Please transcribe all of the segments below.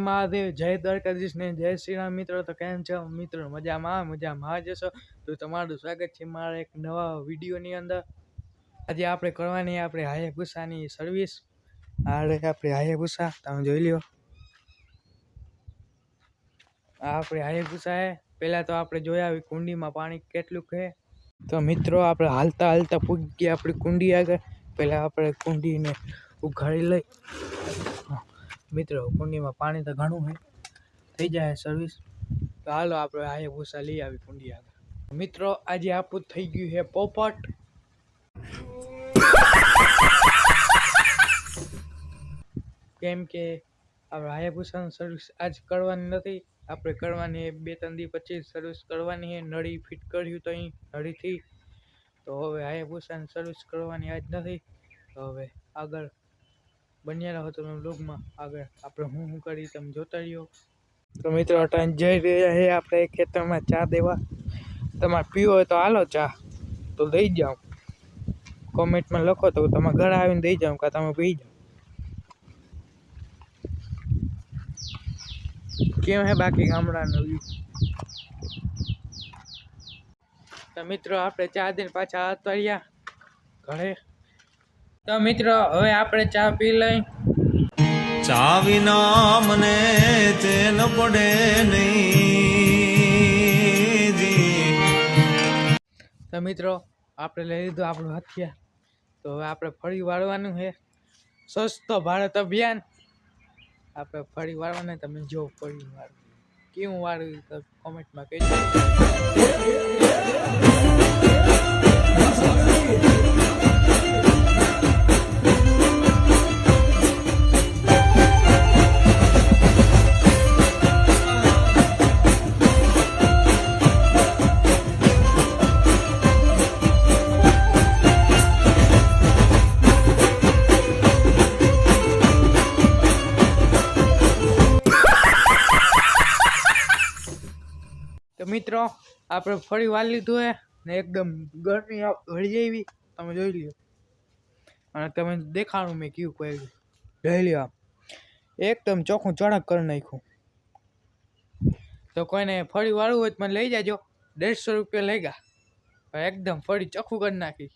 મહાદેવ, જય દ્વારકાધીશ ને જય શ્રી રામ મિત્રો। તો કેમ છો મિત્રો? મજામાં જશો તો તમારું સ્વાગત છે મારા એક નવા વિડીયોની અંદર। આજે આપણે કરવાની આપણે હાયાબુસાની સર્વિસ। આપણે હાયાબુસા તમે જોઈ લ્યો, આ આપણે હાયાબુસા હે। પહેલા તો આપણે જોયા આવી કુંડીમાં પાણી કેટલું છે। તો મિત્રો આપણે હાલતા હાલતા પૂગી ગયા આપણી કુંડી આગળ। પહેલા આપણે કુંડીને ઉઘાડી લઈ મિત્રો, કુંડીમાં પાણી તો ઘણું છે, થઈ જાય સર્વિસ। તો હાલો આપણે હાયાબુસા લઈ આવી કુંડી આગળ। મિત્રો આજે આપણું થઈ ગયું છે પોપટ, કેમ કે આપણે હાયાબુસાની સર્વિસ આજ કરવાની નથી, આપણે કરવાની 2-3 દી પછી સર્વિસ કરવાની છે। નળી ફિટ કર્યું તો અહીં નળીથી, તો હવે હાયાબુસાની સર્વિસ કરવાની આજ નથી। તો હવે આગળ બન્યા રહો તમે બ્લોગમાં, આગળ આપણે હું કરી તમે જોતા રહ્યો। તો મિત્રો અટાણ જઈ રહ્યા છે આપણે ખેતરમાં ચા દેવા। તમારે પીવો હોય તો હાલો ચા, તો દઈ જાઓ, કોમેન્ટમાં લખો તો તમે ઘરે આવીને દઈ જાઓ, કાં તમે પી જાઓ। કેમ હે બાકી ગામડાનો વ્યૂ? તો મિત્રો આપણે ચા દઈને પાછા આવતા ઘરે। તો મિત્રો હવે આપણે ચા પી લઈ। ચા વિના મને ચેન પડે નહીં જી। તો મિત્રો આપણે લઈ લીધું આપણું હથિયાર, તો હવે આપણે ફરી વાળવાનું છે। સ્વચ્છ ભારત અભિયાન આપણે ફરી વાળવાના, તમે જો ફરી વાળવું કેવું વાળવું તો કોમેન્ટમાં કહેજો। તો મિત્રો આપણે ફરી વાળી લીધું હે ને એકદમ ગરમી વળી આવી, તમે જોઈ લ્યો, અને તમે દેખાડું મેં કેવું કર્યું, જોઈ લ્યો, એકદમ ચોખ્ખું ચડક કરી નાખ્યું। તો કોઈને ફરી વાળવું હોય તો મને લઈ જાજો, 150 રૂપિયા લઈ ગયા, એકદમ ફરી ચોખ્ખું કરી નાખી।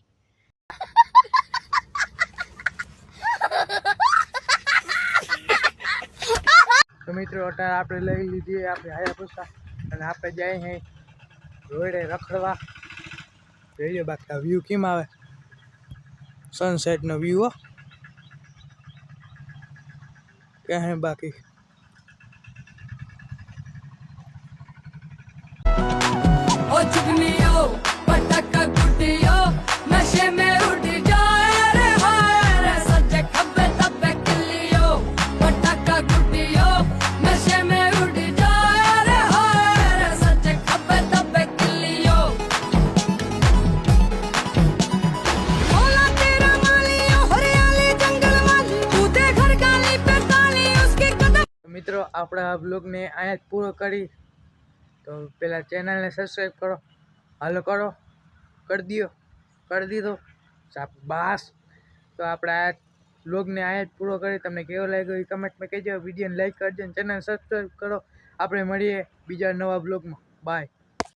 તો મિત્રો અત્યારે આપણે લઈ લીધી આપણે હાયાબુસા, અને આપણે જાય છે રોડે રખડવા। જોઈ લો બાકી આ વ્યૂ કેમ આવે, સનસેટનો વ્યૂ હો, ક્યાં હે બાકી। ओ चुगलियो पटक गुटियो नशे में उड़ जाए रे हाय रे सच्चे खब्बे तब्बे किलियो पटक गुटियो नशे में उड़ जाए रे हाय रे सच्चे खब्बे तब्बे किलियो भोला तेरा मालियो हरियाली जंगल वाली तूते घर गाली पे ताली उसकी कदम। મિત્રો આપણે આ બ્લોગને અહીંયા જ પૂરો કરી। તો પેલા ચેનલને સબસ્ક્રાઈબ કરો, હાલો કરો, કરી દીધો બસ। તો આપણે આ બ્લોગને અહીંયા જ પૂરો કરી। તમને કેવો લાગ્યો એ કમેન્ટમાં કહેજો, વિડીયોને લાઈક કરજો, ચેનલ સબસ્ક્રાઈબ કરો। આપણે મળીએ બીજા નવા બ્લોગમાં, બાય।